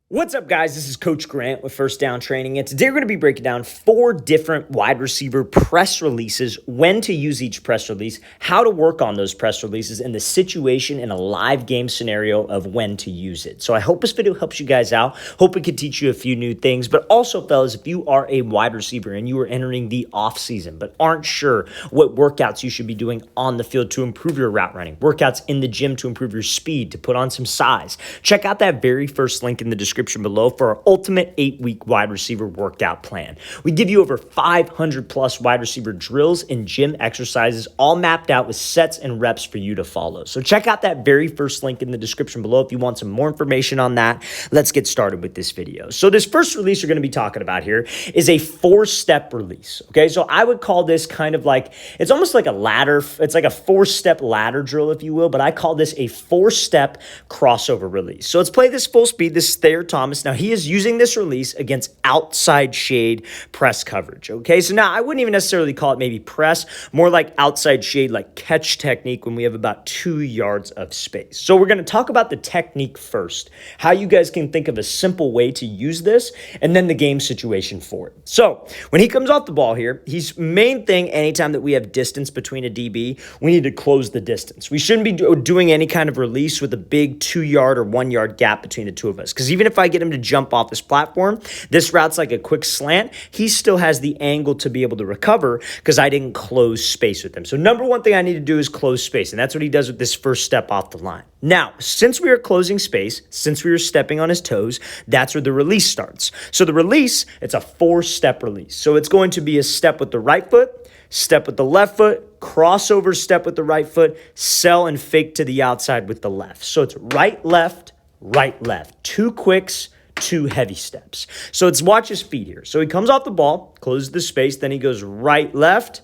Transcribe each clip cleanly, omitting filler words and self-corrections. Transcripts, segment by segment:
What's up, guys? This is Coach Grant with First Down Training, and today we're going to be breaking down 4 different wide receiver press releases, when to use each press release, how to work on those press releases, and the situation in a live game scenario of when to use it. So I hope this video helps you guys out. Hope it can teach you a few new things, but also, fellas, if you are a wide receiver and you are entering the off season but aren't sure what workouts you should be doing on the field to improve your route running, workouts in the gym to improve your speed, to put on some size, check out that very first link in the description below for our ultimate 8-week wide receiver workout plan. We give you over 500 plus wide receiver drills and gym exercises, all mapped out with sets and reps for you to follow. So check out that very first link in the description below if you want some more information on that. Let's get started with this video. So this first release we're going to be talking about here is a 4-step release. Okay, so I would call this kind of like, it's almost like a ladder. It's like a 4-step ladder drill, if you will, but I call this a 4-step crossover release. So let's play this full speed. This is Thayer Thomas. Now, he is using this release against outside shade press coverage, okay? So now, I wouldn't even necessarily call it maybe press, more like outside shade, like catch technique when we have about 2 yards of space. So we're going to talk about the technique first, how you guys can think of a simple way to use this, and then the game situation for it. So when he comes off the ball here, his main thing, anytime that we have distance between a DB, we need to close the distance. We shouldn't be doing any kind of release with a big 2-yard or 1-yard gap between the two of us, because even if I get him to jump off this platform, this route's like a quick slant, he still has the angle to be able to recover because I didn't close space with him. So number one thing I need to do is close space, and that's what he does with this first step off the line. Now, since we are closing space, since we are stepping on his toes, that's where the release starts. So the release, it's a 4-step release. So it's going to be a step with the right foot, step with the left foot, crossover step with the right foot, sell and fake to the outside with the left. So it's right, left, 2 quicks, 2 heavy steps. So let's watch his feet here. So he comes off the ball, closes the space, then he goes right, left.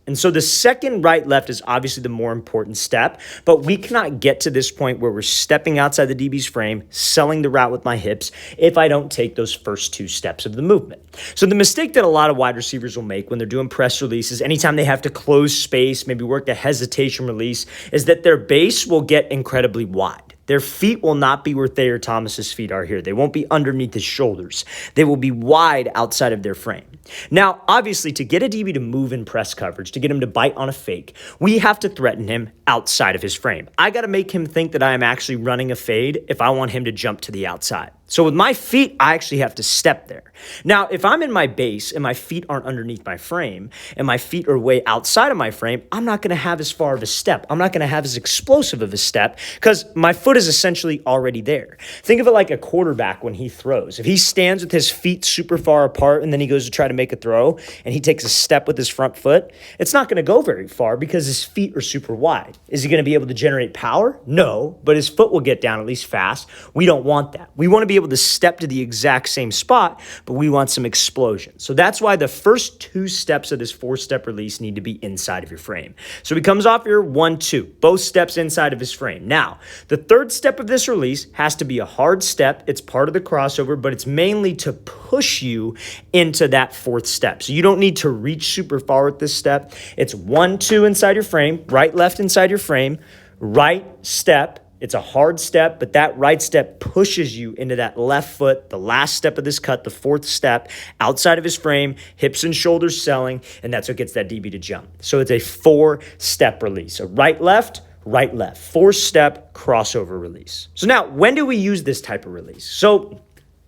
And so the second right, left is obviously the more important step, but we cannot get to this point where we're stepping outside the DB's frame, selling the route with my hips, if I don't take those first 2 steps of the movement. So the mistake that a lot of wide receivers will make when they're doing press releases, anytime they have to close space, maybe work the hesitation release, is that their base will get incredibly wide. Their feet will not be where Thayer Thomas's feet are here. They won't be underneath his shoulders. They will be wide outside of their frame. Now, obviously, to get a DB to move in press coverage, to get him to bite on a fake, we have to threaten him outside of his frame. I got to make him think that I am actually running a fade if I want him to jump to the outside. So with my feet, I actually have to step there. Now, if I'm in my base and my feet aren't underneath my frame and my feet are way outside of my frame, I'm not going to have as far of a step. I'm not going to have as explosive of a step because my foot is essentially already there. Think of it like a quarterback when he throws. If he stands with his feet super far apart and then he goes to try to make a throw and he takes a step with his front foot, it's not going to go very far because his feet are super wide. Is he going to be able to generate power? No, but his foot will get down at least fast. We don't want that. We want to be able to step to the exact same spot, but we want some explosion. So that's why the first 2 steps of this 4-step release need to be inside of your frame. So he comes off here, 1, 2, both steps inside of his frame. Now, the 3rd step of this release has to be a hard step. It's part of the crossover, but it's mainly to push you into that 4th step. So you don't need to reach super far with this step. It's 1, 2 inside your frame, right, left inside your frame, right step. It's a hard step, but that right step pushes you into that left foot, the last step of this cut, the 4th step, outside of his frame, hips and shoulders selling, and that's what gets that DB to jump. So it's a 4-step release, a right, left, 4-step crossover release. So now, when do we use this type of release? So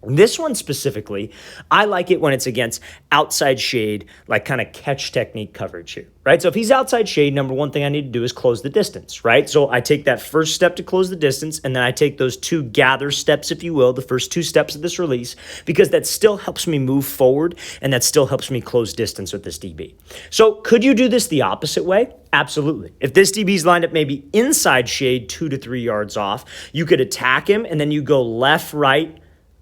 this one specifically, I like it when it's against outside shade, like kind of catch technique coverage here, right? So if he's outside shade, number one thing I need to do is close the distance, right? So I take that first step to close the distance, and then I take those 2 gather steps, if you will, the first 2 steps of this release, because that still helps me move forward, and that still helps me close distance with this DB. So could you do this the opposite way? Absolutely. If this DB's lined up maybe inside shade 2 to 3 yards off, you could attack him, and then you go left, right,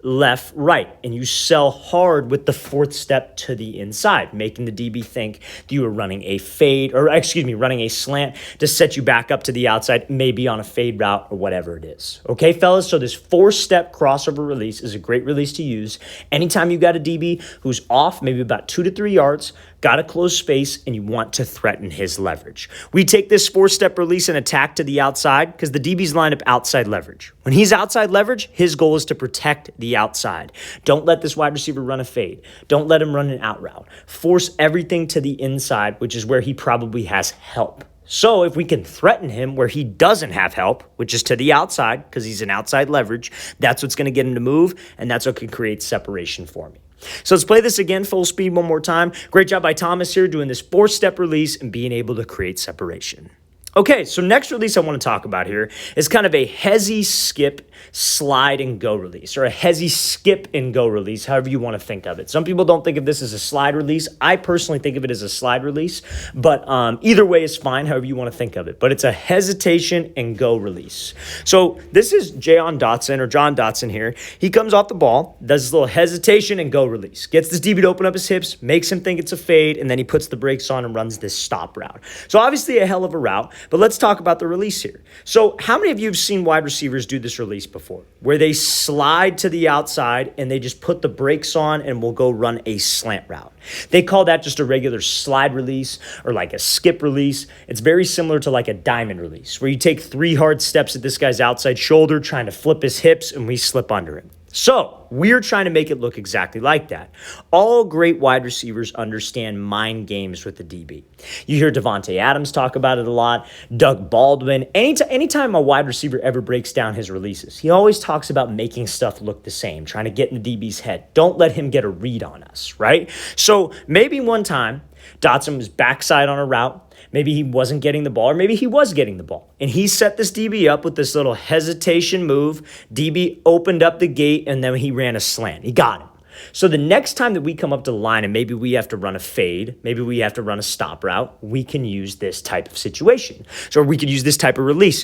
left, right, and you sell hard with the fourth step to the inside, making the DB think that you are running a fade, or running a slant to set you back up to the outside, maybe on a fade route or whatever it is. Okay, fellas, so this 4-step crossover release is a great release to use anytime you got a DB who's off maybe about 2 to 3 yards, got a close space, and you want to threaten his leverage. We take this 4-step release and attack to the outside because the DB's lined up outside leverage. When he's outside leverage, his goal is to protect the outside. Don't let this wide receiver run a fade. Don't let him run an out route. Force everything to the inside, which is where he probably has help. So if we can threaten him where he doesn't have help, which is to the outside because he's an outside leverage, that's what's going to get him to move, and that's what can create separation for me. So let's play this again full speed one more time. Great job by Thomas here doing this 4-step release and being able to create separation. Okay, so next release I want to talk about here is kind of a hezzy skip, slide, and go release, or a hezzy skip and go release, however you want to think of it. Some people don't think of this as a slide release. I personally think of it as a slide release, but either way is fine, however you want to think of it. But it's a hesitation and go release. So this is John Dotson here. He comes off the ball, does his little hesitation and go release, gets this DB to open up his hips, makes him think it's a fade, and then he puts the brakes on and runs this stop route. So obviously a hell of a route. But let's talk about the release here. So how many of you have seen wide receivers do this release before, where they slide to the outside and they just put the brakes on and will go run a slant route? They call that just a regular slide release or like a skip release. It's very similar to like a diamond release, where you take 3 hard steps at this guy's outside shoulder, trying to flip his hips, and we slip under him. So we're trying to make it look exactly like that. All great wide receivers understand mind games with the DB. You hear Davante Adams talk about it a lot, Doug Baldwin. Anytime a wide receiver ever breaks down his releases, he always talks about making stuff look the same, trying to get in the DB's head. Don't let him get a read on us, right? So maybe one time Dotson was backside on a route. Maybe he wasn't getting the ball, or maybe he was getting the ball. And he set this DB up with this little hesitation move. DB opened up the gate, and then he ran a slant. He got him. So the next time that we come up to the line and maybe we have to run a fade, maybe we have to run a stop route, we can use this type of situation. So we could use this type of release,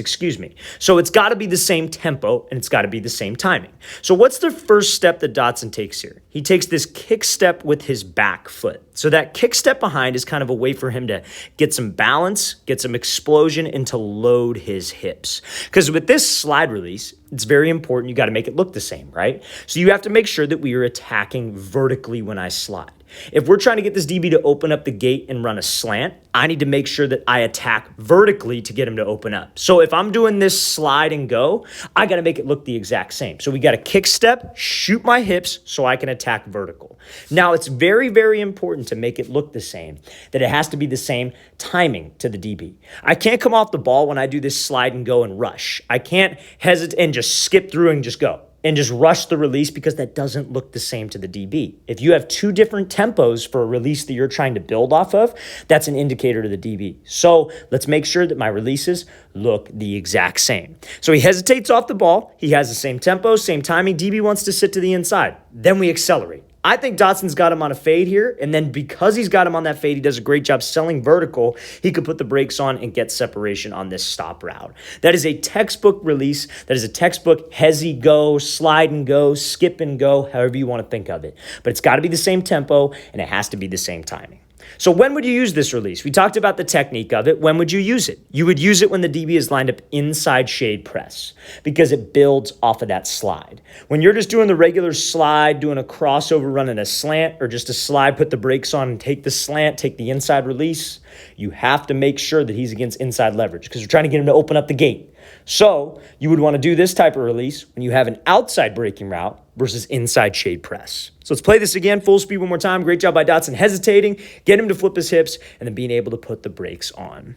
So it's got to be the same tempo and it's got to be the same timing. So what's the first step that Dotson takes here? He takes this kick step with his back foot. So that kick step behind is kind of a way for him to get some balance, get some explosion, and to load his hips. Because with this slide release, it's very important. You got to make it look the same, right? So you have to make sure that we are attacking vertically when I slide. If we're trying to get this DB to open up the gate and run a slant, I need to make sure that I attack vertically to get him to open up. So if I'm doing this slide and go, I got to make it look the exact same. So we got to kick step, shoot my hips so I can attack vertical. Now, it's very, very important to make it look the same, that it has to be the same timing to the DB. I can't come off the ball when I do this slide and go and rush. I can't hesitate and just skip through and just go and just rush the release, because that doesn't look the same to the DB. If you have 2 different tempos for a release that you're trying to build off of, that's an indicator to the DB. So let's make sure that my releases look the exact same. So he hesitates off the ball. He has the same tempo, same timing. DB wants to sit to the inside. Then we accelerate. I think Dotson's got him on a fade here, and then because he's got him on that fade, he does a great job selling vertical. He could put the brakes on and get separation on this stop route. That is a textbook release. That is a textbook hezzy go, slide and go, skip and go, however you want to think of it. But it's got to be the same tempo, and it has to be the same timing. So when would you use this release? We talked about the technique of it. When would you use it? You would use it when the DB is lined up inside shade press, because it builds off of that slide. When you're just doing the regular slide, doing a crossover, running a slant, or just a slide, put the brakes on and take the slant, take the inside release, you have to make sure that he's against inside leverage, because you're trying to get him to open up the gate. So you would want to do this type of release when you have an outside breaking route versus inside shade press. So let's play this again, full speed one more time. Great job by Dotson hesitating, get him to flip his hips, and then being able to put the brakes on.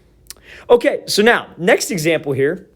Okay, so now, next example here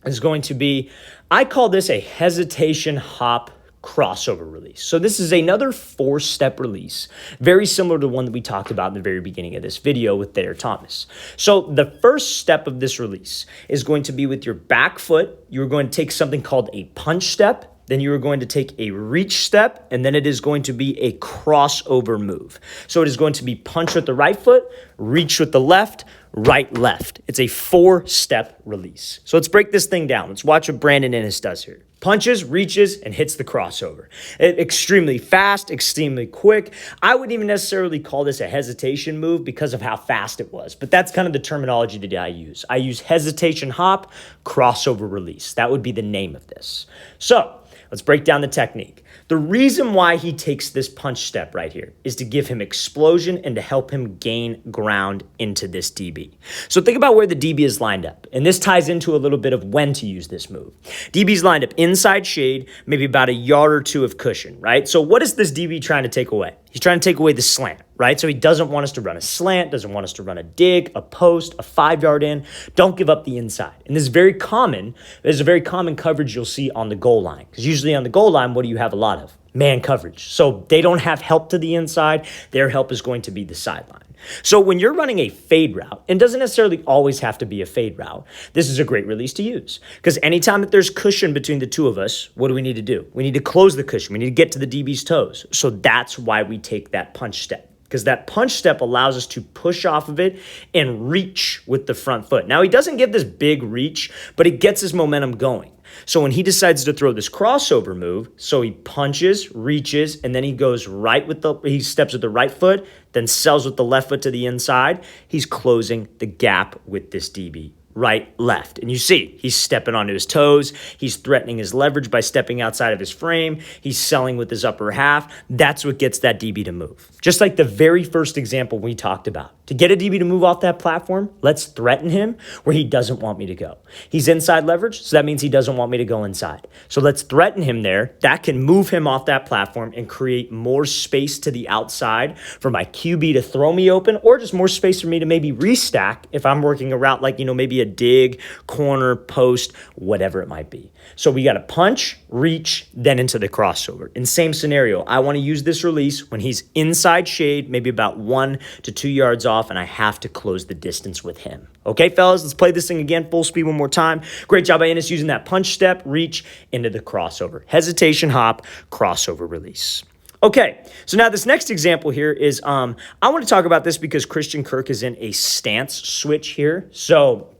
is going to be, I call this a hesitation hop crossover release. So this is another 4-step release, very similar to the one that we talked about in the very beginning of this video with Thayer Thomas. So the first step of this release is going to be with your back foot. You're going to take something called a punch step, then you are going to take a reach step, and then it is going to be a crossover move. So it is going to be punch with the right foot, reach with the left, right, left. It's a 4-step release. So let's break this thing down. Let's watch what Brandon Innes does here. Punches, reaches, and hits the crossover. Extremely fast, extremely quick. I wouldn't even necessarily call this a hesitation move because of how fast it was, but that's kind of the terminology that I use. I use hesitation hop, crossover release. That would be the name of this. So let's break down the technique. The reason why he takes this punch step right here is to give him explosion and to help him gain ground into this DB. So think about where the DB is lined up, and this ties into a little bit of when to use this move. DB's lined up inside shade, maybe about a yard or two of cushion, right? So what is this DB trying to take away? He's trying to take away the slant, right? So he doesn't want us to run a slant, doesn't want us to run a dig, a post, a 5-yard in. Don't give up the inside. And this is very common. There's a very common coverage you'll see on the goal line. Because usually on the goal line, what do you have a lot of? Man coverage. So they don't have help to the inside. Their help is going to be the sideline. So when you're running a fade route, and doesn't necessarily always have to be a fade route, this is a great release to use. Because anytime that there's cushion between the two of us, what do we need to do? We need to close the cushion. We need to get to the DB's toes. So that's why we take that punch step. Because that punch step allows us to push off of it and reach with the front foot. Now, he doesn't get this big reach, but it gets his momentum going. So when he decides to throw this crossover move, so he punches, reaches, and then he goes he steps with the right foot, then sells with the left foot to the inside, he's closing the gap with this DB. Right, left. And you see, he's stepping onto his toes. He's threatening his leverage by stepping outside of his frame. He's selling with his upper half. That's what gets that DB to move. Just like the very first example we talked about. To get a DB to move off that platform, let's threaten him where he doesn't want me to go. He's inside leverage, so that means he doesn't want me to go inside. So let's threaten him there. That can move him off that platform and create more space to the outside for my QB to throw me open, or just more space for me to maybe restack if I'm working a route like, maybe a dig, corner, post, whatever it might be. So we got to punch, reach, then into the crossover. In same scenario, I want to use this release when he's inside shade, maybe about 1 to 2 yards off, and I have to close the distance with him. Okay, fellas, let's play this thing again, full speed one more time. Great job by Innes using that punch step, reach into the crossover. Hesitation hop, crossover release. Okay, so now this next example here is, I want to talk about this because Christian Kirk is in a stance switch here. So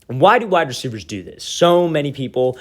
why do wide receivers do this? So many people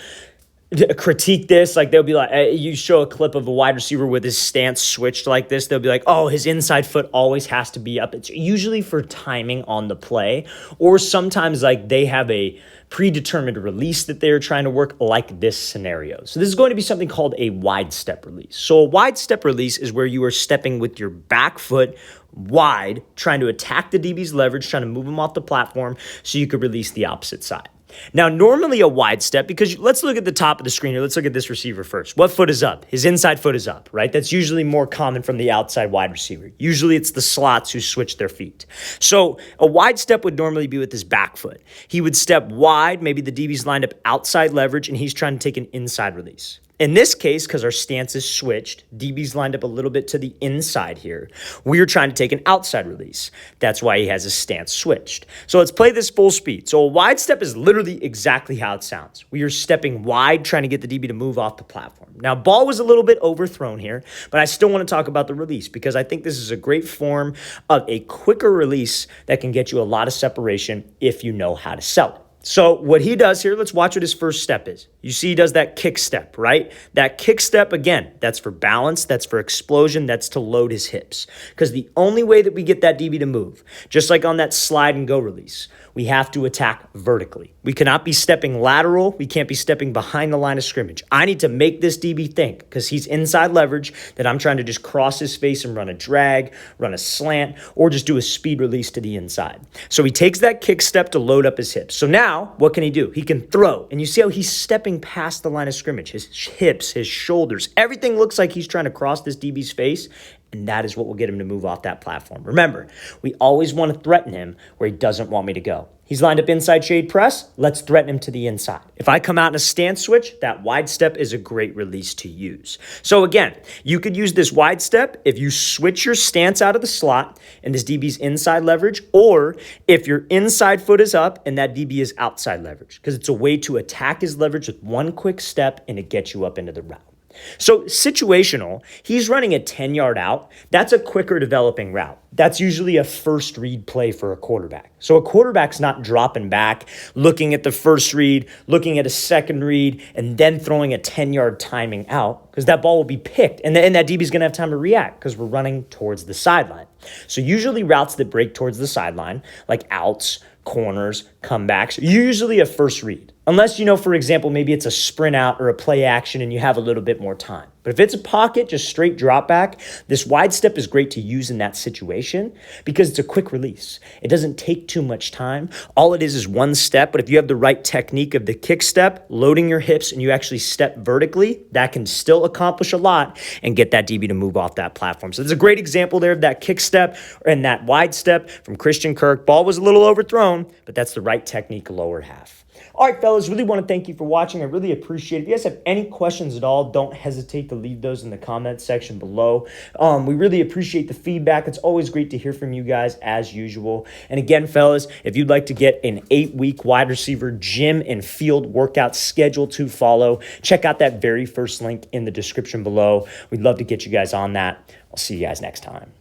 critique this. Like, they'll be like, you show a clip of a wide receiver with his stance switched like this, they'll be like, oh, his inside foot always has to be up. It's usually for timing on the play, or sometimes like they have a predetermined release that they're trying to work, like this scenario. So this is going to be something called a wide step release. So a wide step release is where you are stepping with your back foot wide, trying to attack the DB's leverage, trying to move him off the platform so you could release the opposite side. Now, normally a wide step, because let's look at the top of the screen here. Let's look at this receiver first. What foot is up? His inside foot is up, right? That's usually more common from the outside wide receiver. Usually it's the slots who switch their feet. So a wide step would normally be with his back foot. He would step wide, maybe the DB's lined up outside leverage, and he's trying to take an inside release. In this case, because our stance is switched, DB's lined up a little bit to the inside here, we're trying to take an outside release. That's why he has his stance switched. So let's play this full speed. So a wide step is literally exactly how it sounds. We are stepping wide, trying to get the DB to move off the platform. Now, ball was a little bit overthrown here, but I still want to talk about the release because I think this is a great form of a quicker release that can get you a lot of separation if you know how to sell it. So what he does here, let's watch what his first step is. You see he does that kick step, right? That kick step, again, that's for balance, that's for explosion, that's to load his hips. Because the only way that we get that DB to move, just like on that slide and go release, we have to attack vertically. We cannot be stepping lateral. We can't be stepping behind the line of scrimmage. I need to make this DB think, because he's inside leverage, that I'm trying to just cross his face and run a drag, run a slant, or just do a speed release to the inside. So he takes that kick step to load up his hips. So now, what can he do? He can throw. And you see how he's stepping past the line of scrimmage. His hips, his shoulders, everything looks like he's trying to cross this DB's face. And that is what will get him to move off that platform. Remember, we always want to threaten him where he doesn't want me to go. He's lined up inside shade press. Let's threaten him to the inside. If I come out in a stance switch, that wide step is a great release to use. So again, you could use this wide step if you switch your stance out of the slot and this DB's inside leverage, or if your inside foot is up and that DB is outside leverage, because it's a way to attack his leverage with one quick step and it gets you up into the route. So situational, he's running a 10-yard out. That's a quicker developing route. That's usually a first read play for a quarterback. So a quarterback's not dropping back, looking at the first read, looking at a second read, and then throwing a 10-yard timing out, because that ball will be picked. And that DB's going to have time to react because we're running towards the sideline. So usually routes that break towards the sideline, like outs, corners, comebacks, usually a first read. Unless, for example, maybe it's a sprint out or a play action and you have a little bit more time. But if it's a pocket, just straight drop back, this wide step is great to use in that situation because it's a quick release. It doesn't take too much time. All it is one step, but if you have the right technique of the kick step, loading your hips, and you actually step vertically, that can still accomplish a lot and get that DB to move off that platform. So there's a great example there of that kick step and that wide step from Christian Kirk. Ball was a little overthrown, but that's the right technique lower half. All right, fellas, really want to thank you for watching. I really appreciate it. If you guys have any questions at all, don't hesitate to leave those in the comment section below. We really appreciate the feedback. It's always great to hear from you guys as usual. And again, fellas, if you'd like to get an 8-week wide receiver gym and field workout schedule to follow, check out that very first link in the description below. We'd love to get you guys on that. I'll see you guys next time.